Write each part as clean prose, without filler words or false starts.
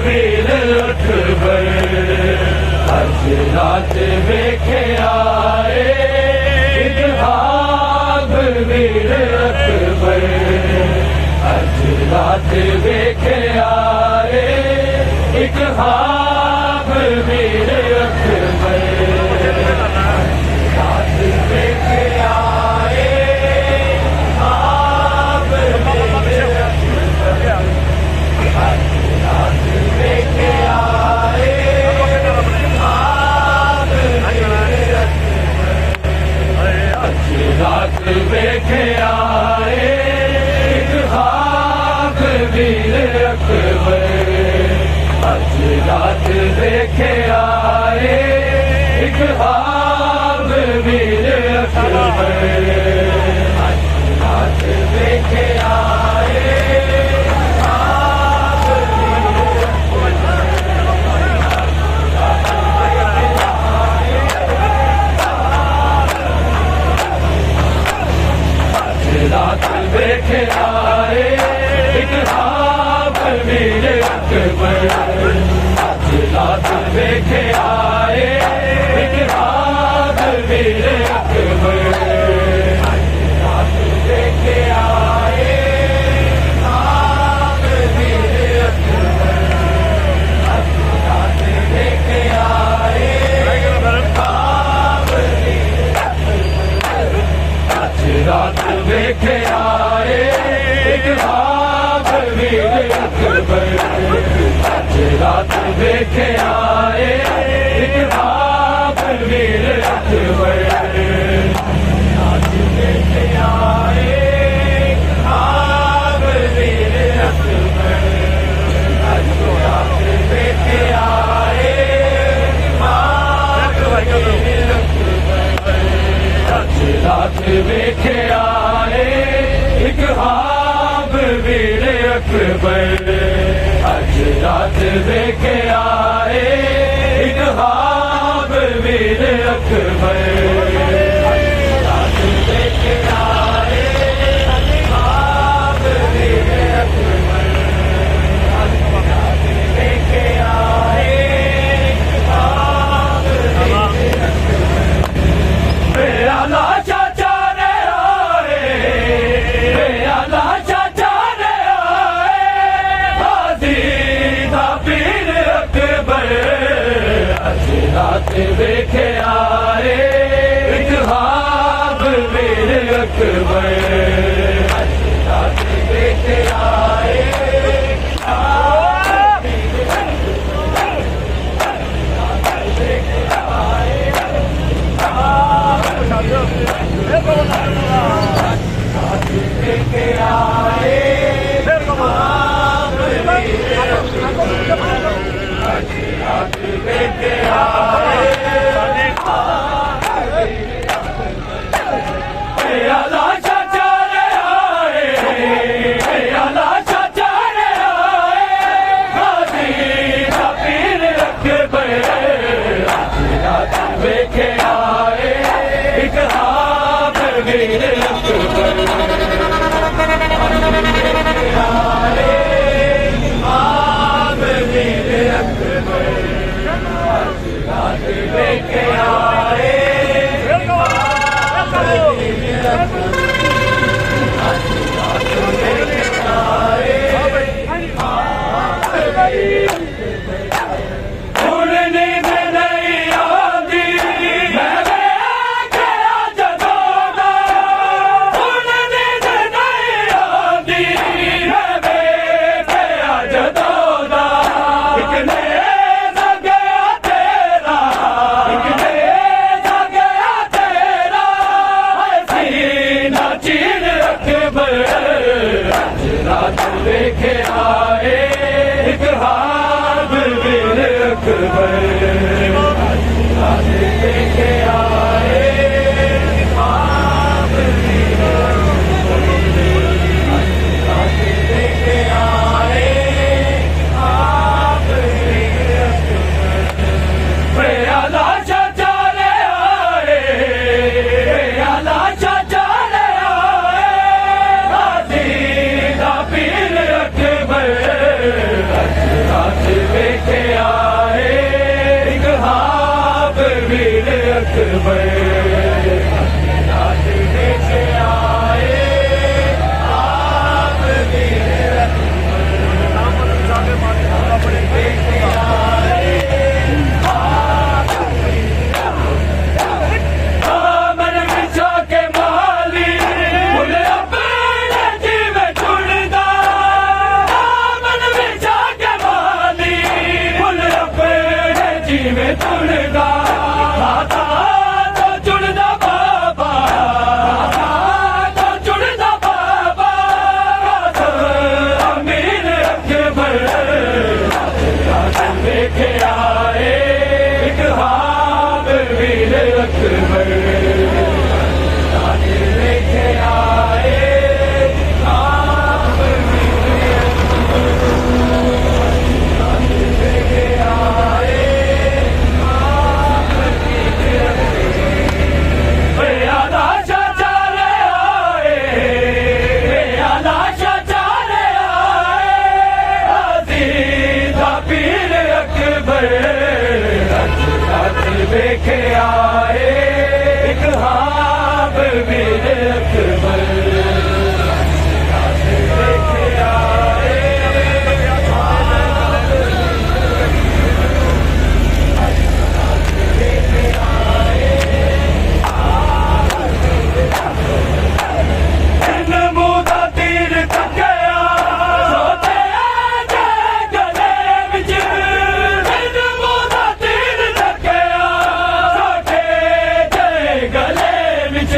वीर अकबर अज रात वेखे आए इकराब वीर अकबर अज रात वेखे आए इकराब वीर अकबर रात वेखे आए आप वीर अकबर रात वेखे आए आप वीर अकबर रात वेखे आए इकराब वीर अकबर अज रात वेखे आए इकराब वीर अकबर अज रात वेखे आए रात वेखे आए इकराब वीर अकबर अज रात वेखे आए इकराब वीर अकबर रात वेखे आए इकराब वीर अकबर अज रात वेखे आए इकराब वीर अकबर अज रात वेखे आए इकराब वीर अकबर अज रात वेखे आए इकराब वीर अकबर रात वेखे आए इकराब वीर अकबर अज रात वेखे आए इकराब वीर अकबर अज रात वेखे आए इकराब वीर अकबर अज रात वेखे आए इकराब वीर अकबर रात वेखे आए इकराब वीर अकबर अज रात वेखे आए इकराब वीर अकबर मेरा लाचा चारे आए मेरा लाचा चारे आए गाजी दा पीर अकबर अज रात वेखे आए इकराब वीर अकबर अज रात वेखे आए इकराब वीर अकबर रात वेखे आए रात वेखे आए इकराब वीर अकबर अज रात वेखे आए मेरा लाचा चारे आए मेरा लाचा चारे आए गाजी दा पीर अकबर अज रात वेखे आए इकराब वीर अकबर आए इकराब वीर अकबर अज रात वेखे आए इकराब वीर अकबर अज रात वेखे आए इकराब वीर अकबर हुण नींद नहीं आंदी मैं वेख्या जदों दा हुण नींद नहीं आंदी मैं वेख्या जदों दा इक नेज़ गया तेरा इक नेज़ गया तेरा सीना चीर अकबर अज रात वेखे आए इकराब वीर अकबर अज रात वेखे आए इकराब वीर अकबर अज रात वेखे आए इकराब वीर अकबर मेरा लाचा चारे आए मेरा लाचा चारे आए गाजी दा पीर अकबर अज रात अकबर राज लेके आए आप वीर अकबर लेके आए दामन बिछा के माली फुल अपने जी में ढूंढदा दामन बिछा के माली फुल अपने जी में ढूंढदा खाता तो जुड़दा बाबा खाता तो जुड़दा बाबा अमीर अकबर राज लेके आए एक हाथ वीर अकबर राज लेके आए आप वीर राज लेके आए आलाशा चाले आए आलाशा चाले आए अजीजा पीर अकबर राज लेके आए एक हाथ वीर अकबर राज लेके आए मुदा तीर तकिया सोते जे गले विच मुदा तीर तकिया सोते जे गले विच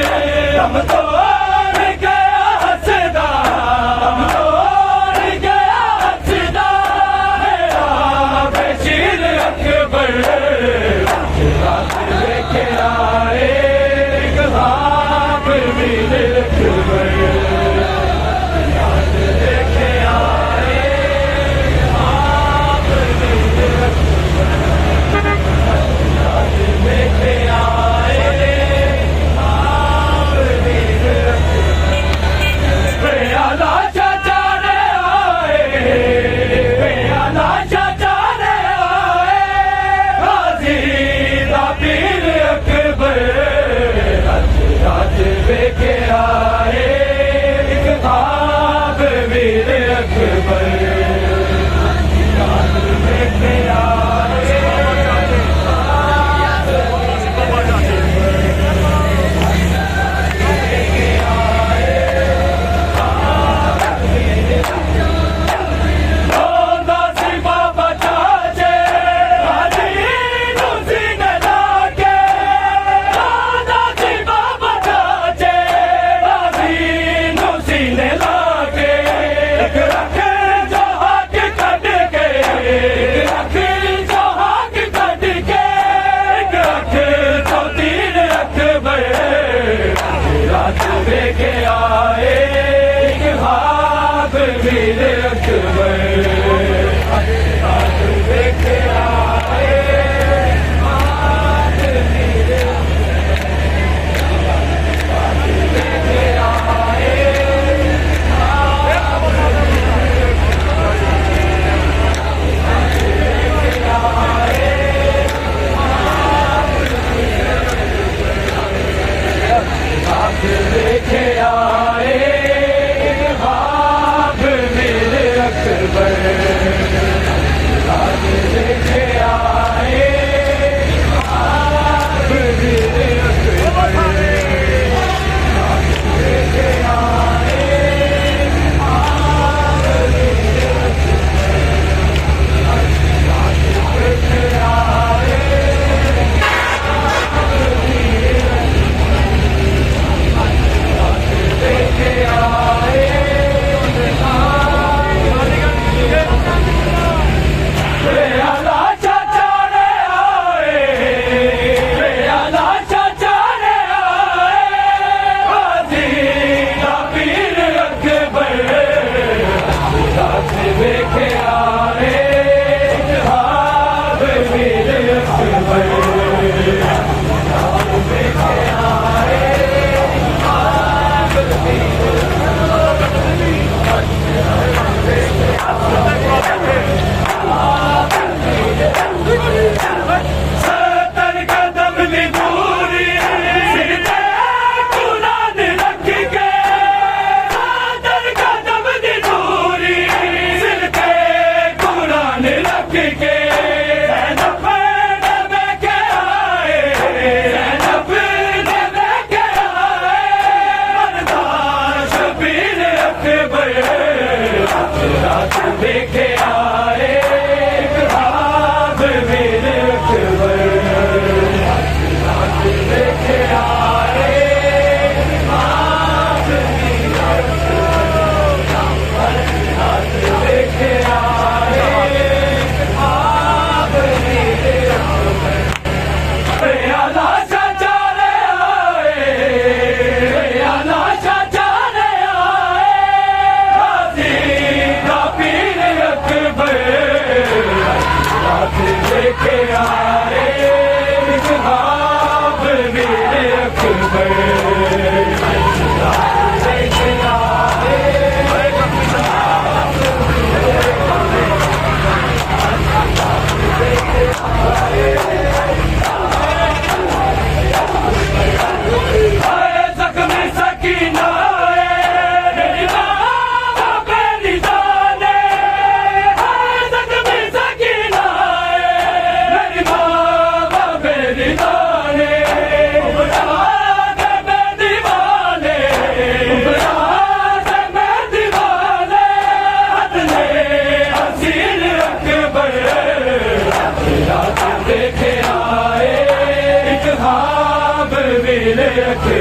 Hey!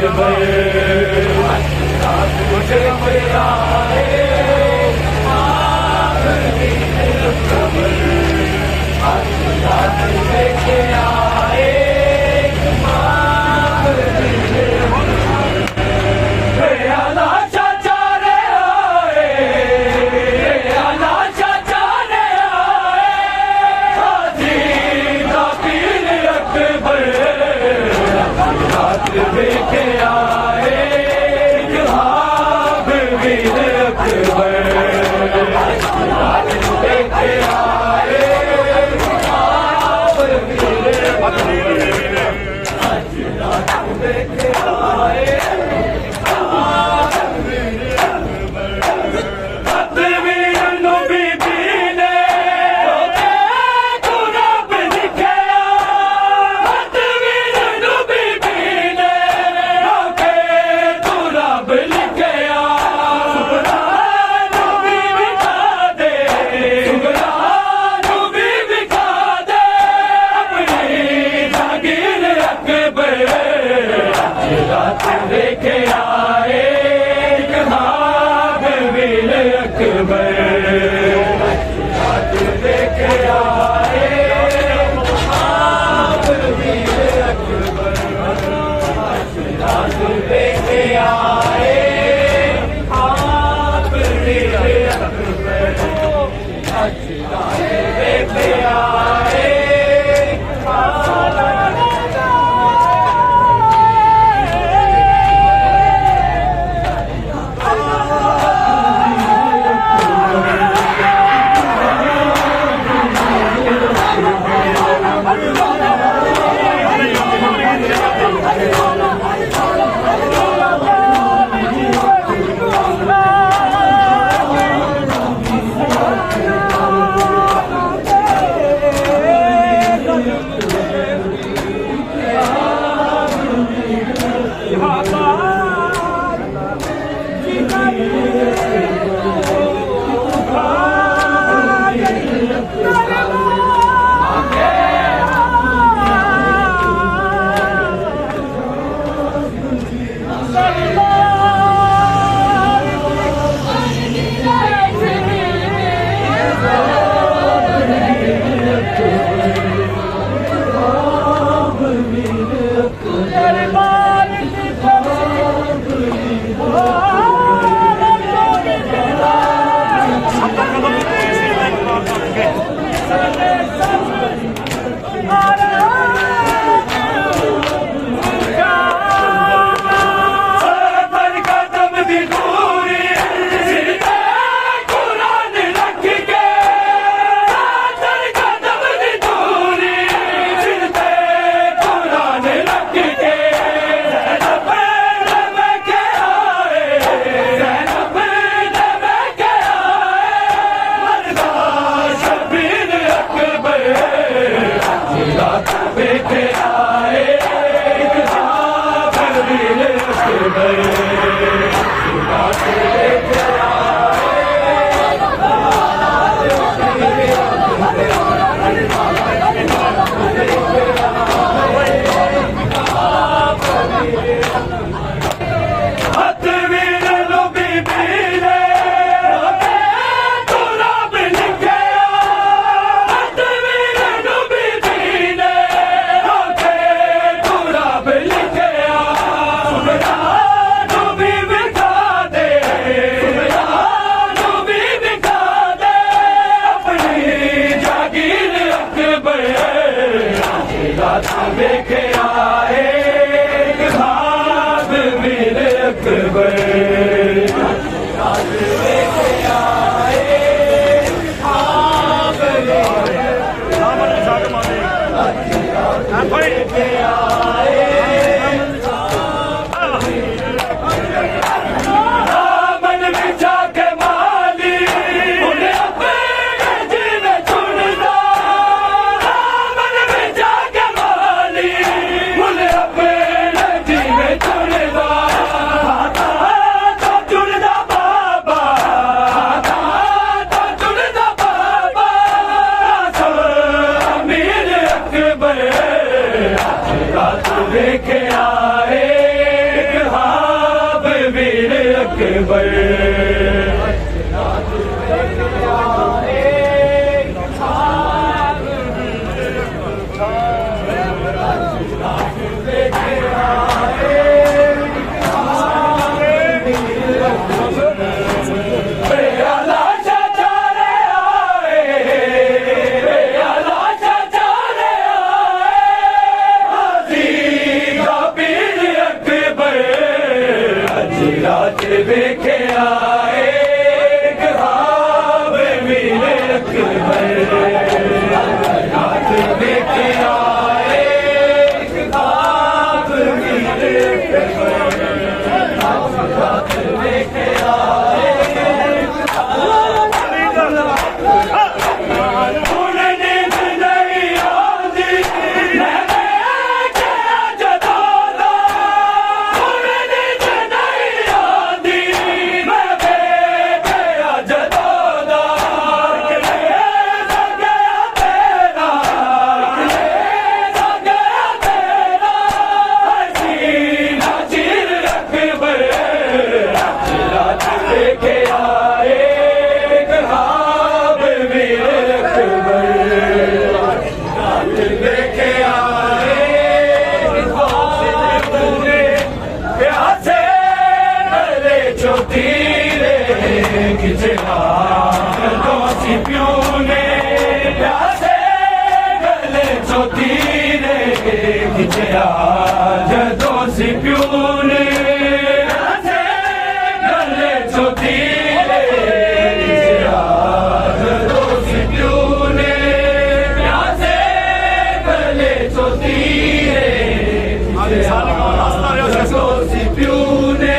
दोषी प्यू ने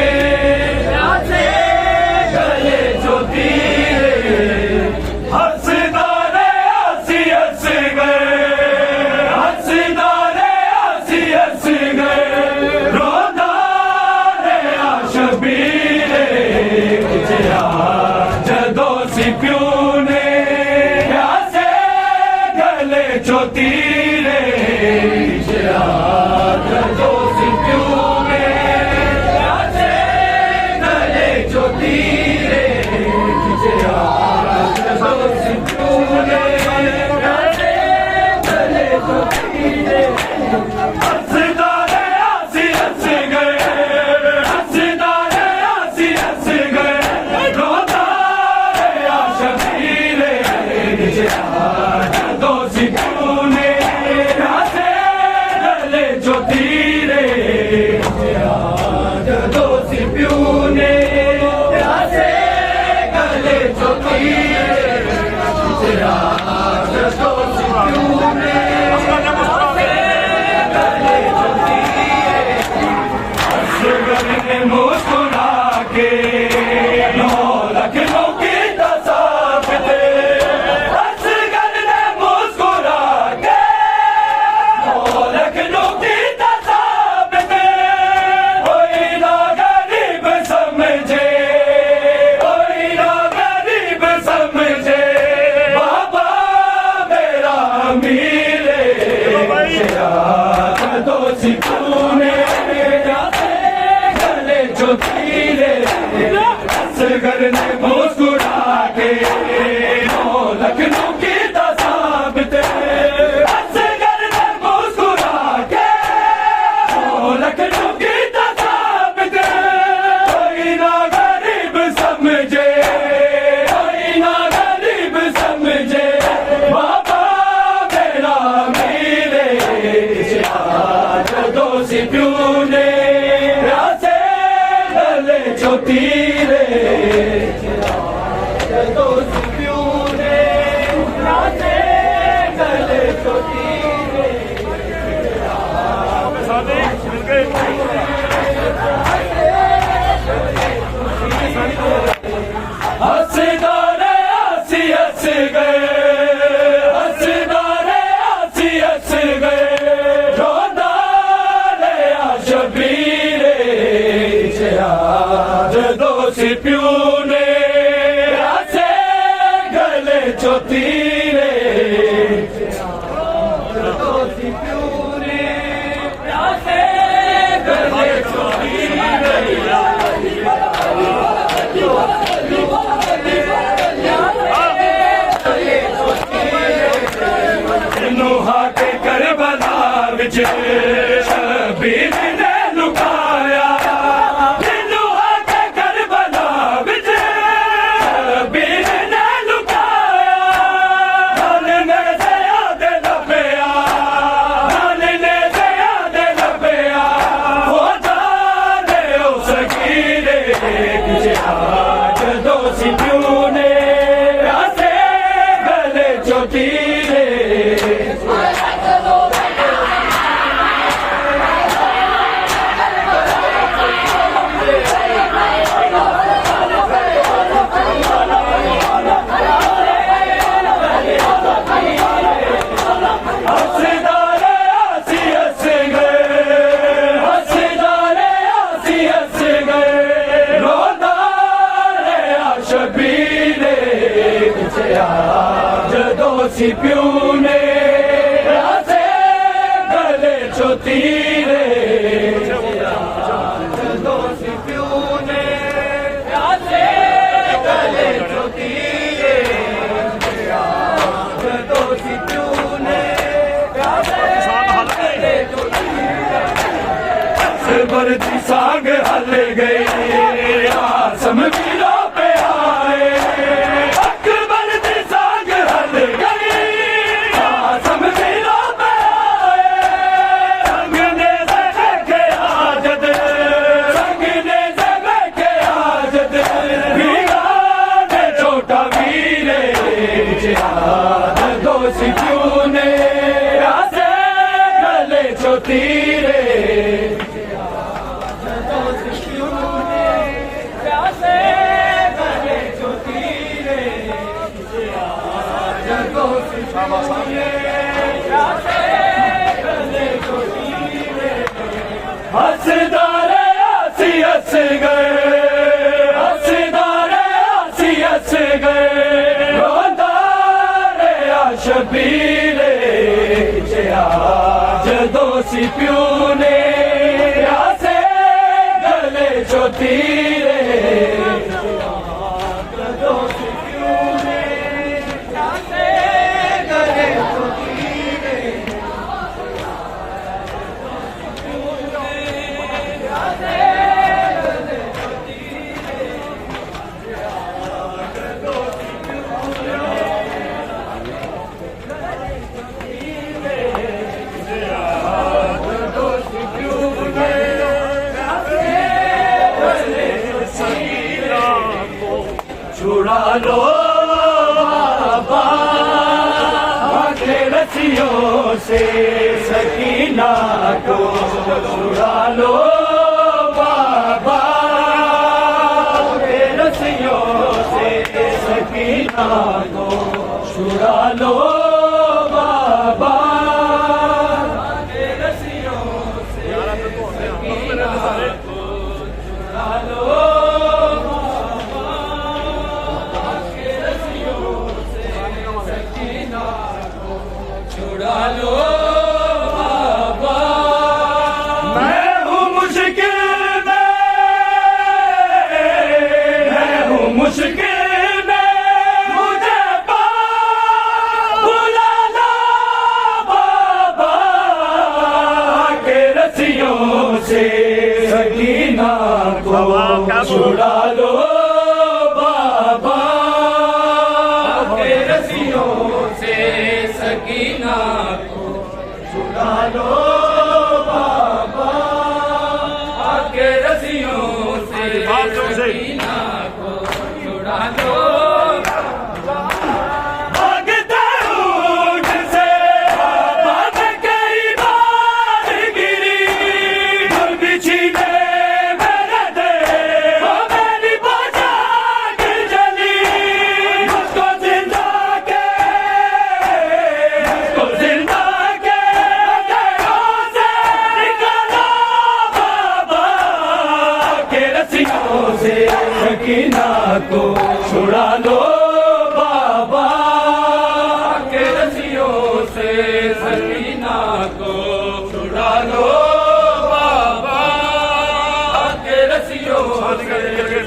प्यासे गले जो तीरे हंसदारे हंसी हंस गए हंसदारे हंसी हंस गए रोदारे शबीरे दोषी प्यू ने प्यासे गले जो तीरे दोषी प्यू ने प्यासे गले जो तीरे दोषी प्यू ने प्यासे गले जो तीरे हंसदारे हंसी हंस गए हंसदारे हंसी हंस गए रोदारे शबीरे दोषी प्यू ने प्यासे गले जो तीरे दोषी प्यू ने प्यासे गले जो तीरे दोषी प्यू ने गले जो तीरे असगर ने मुस्कुरा के 9 लाख की तसाब दे असगर ने मुस्कुरा के 9 लाख की तसाब दे कोई ना गरीब समझे कोई ना गरीब समझे बाबा मेरा अमीर दोषी प्यू ने प्यासे गले जो तीरे असगर ने मुस्कुरा के 9 लाख की तसाब दे असगर ने मुस्कुरा के 9 लाख की तसाब दे कोई ना गरीब समझे कोई ना गरीब समझे बाबा मेरा अमीर दोषी प्यू ने प्यासे गले जो तीरे दोषी प्यू ने प्यासे गले जो तीरे हंसदारे हंसी हंस गए हंसदारे हंसी हंस गए रोदारे शबीरे दोषी प्यू ने प्यासे गले जो तीरे दोषी प्यू ने प्यासे गले जो तीरे नूहा के करबला विच शबीर ने लुकाया नूहा के करबला विच शबीर ने लुकाया धन ने ज़याद लभया धन ने ज़याद लभया खुदा ने उस गिरे दोषी प्यू ने प्यासे गले जो तीरे हंसदारे हंसी हंस गए हंसदारे हंसी हंस गए रोदारे शबीरे दोषी प्यू ने प्यासे गले जो तीरे दोषी प्यू ने प्यासे गले जो तीरे दोषी प्यू ने अकबर दी सांग हल गई आसम वीरों पे आए अकबर दी सांग हल गई आसम वीरों पे आए संग ने के आजद संग ने के आजद वीरा ने छोटा वीरे दोषी क्यों ने आसे गले जो तीरे हंसदारे हंसी हंस गए, हंसदारे हंसी हंस गए, रोंदारे शबीरे जया जदों सी प्यू ने आसे गले चो तीरे जदों सी प्यू ने आसे गले चो तीरे छुड़ा लो बाबा के रस्सियों से सकीना को, छुड़ा लो बाबा के रस्सियों से सकीना को, छुड़ा लो बाबा के रस्सियों से सकीना को, छुड़ा लो छुड़ा लो बाबा। मैं हूँ मुश्किल में, मैं हूँ मुश्किल में, मुझे बुला लो बाबा के रस्सियों से सकीना को, छुड़ा लो बाबा के रस्सियों से सकीना को, छुड़ा लो बाबा के रस्सियों से सकीना को, छुड़ा लो भागते ऊँट से बात कई बार गिरी, ढूंढ बिछी ने मेरे दे मेरी बाजा गिर जली, मुझको जिंदा के सकीना को, छुड़ा लो बाबा के रस्सियों से सकीना को, छुड़ा लो बाबा के रस्सियों से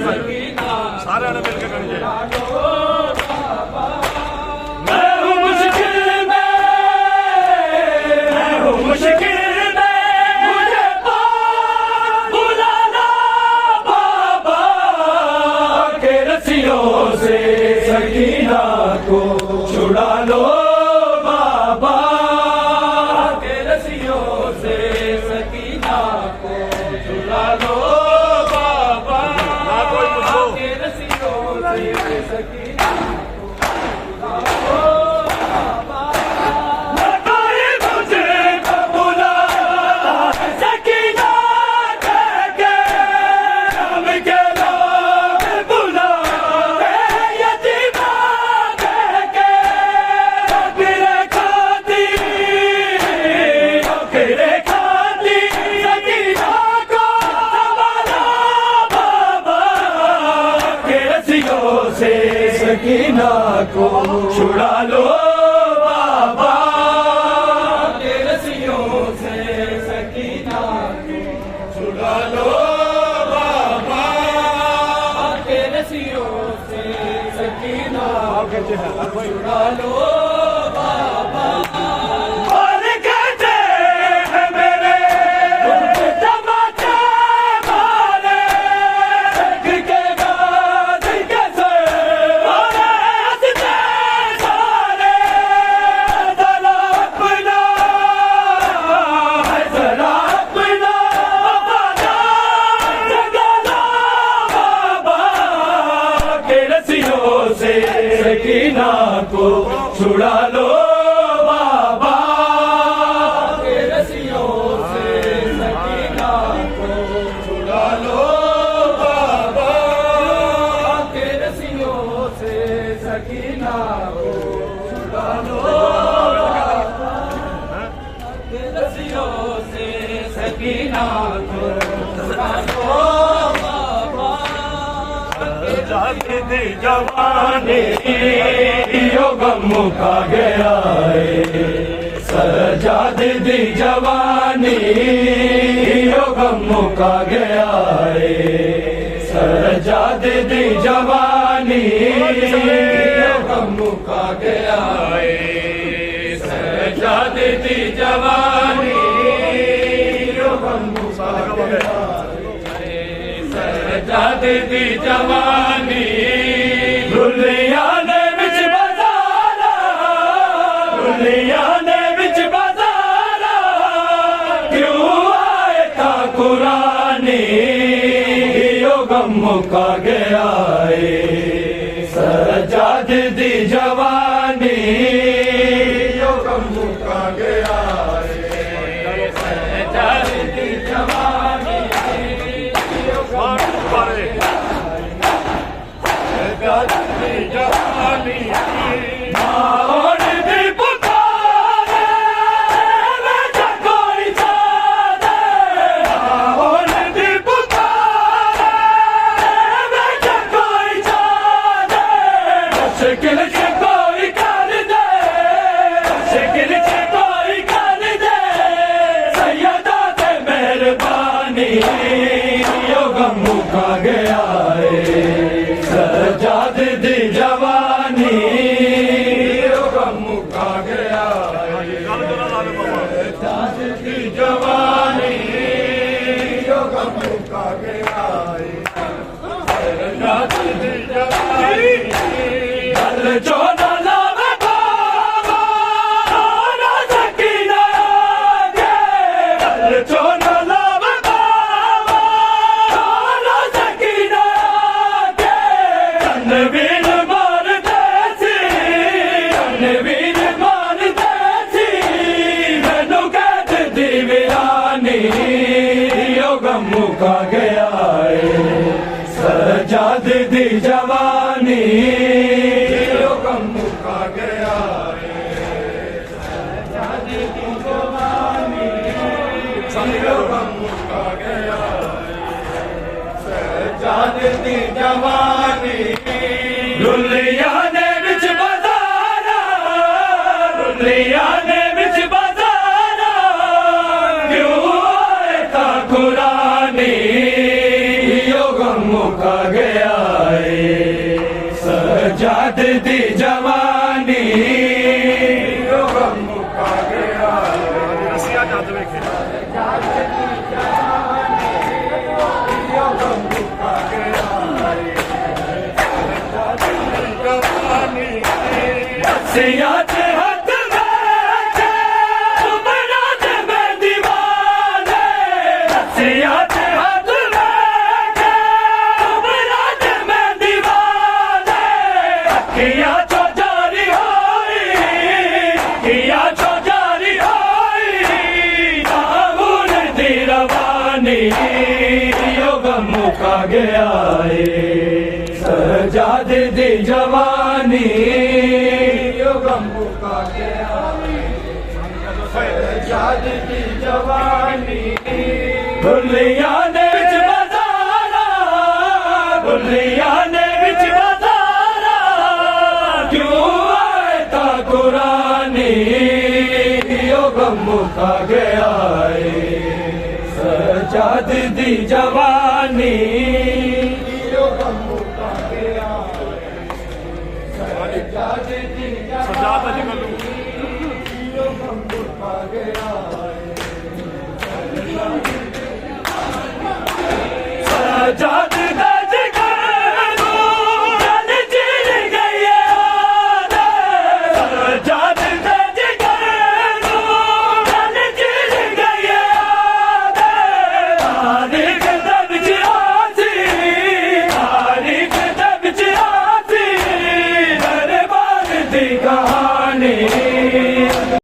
सकीना, सारे ने मिलकर करिए। मैं हूँ मुश्किल में, मैं हूँ मुश्किल से सकीना को, छुड़ा लो बाबा के रस्सियों जवानी यो गम मुका गया है सजाद दी जवानी यो गम मुका गया है सजाद दी जवानी यो गम मुका गया है सजाद दी जवानी यो गम मुका गया सजाद दी जवानी दुनिया ने विच बाजारा दुनिया ने विच बाजारा क्यों आए था कुरानी यो गम मुका गया है सजाद दी जवानी यो गम मुका गया है सजाद दी जवानी माहौल दी पुकारे बेटा कोई सादे माहौल दी पुकारे बेटा कोई सादे मुश्किल से कोई कर दे मुश्किल से कोई कर दे सैयदा ते मेहरबानी यो गम मुका गया है सजाद दी जवानी यो गम मुका गया सजाद दी जवानी यो गम मुका गया सजाद दी जवानी गल जो ना लावे बाबा ना सकीना के गल जो ना लावे बाबा ना सकीना के नवीन मानते सी नवीन मानते सी मैनू कैद दी वीरानी यो गम मुका गया है सजाद दी जवानी यो गम मुका गया है सजाद दी जवानी यो गम मुका गया है सजाद दी जवानी दुनिया ने विच बाजारा दुनिया ने विच बाजारा क्यों आए था कुरानी यो गम मुका गया है सजाद दी जवानी यो गम मुका गया है सजाद दी जवानी यो गम मुका गया सियात हाथ बैठे तुमरा ते मैं दीवाने सियात हाथ बैठे तुमरा ते मैं दीवाने किया जो जारी होई किया जो जारी होई ताहुन दी रवानी यो गम मुका गया है सजाद दी जवानी यो गम मुका गया सजाद दी जवानी दुनिया ने विच बाजारा दुनिया ने विच बाजारा क्यों आए था कुरानी यो गम मुका गया है सजाद दी जवानी यो गम मुका गया सजाद दी जवानी यो गम मुका गया सजाद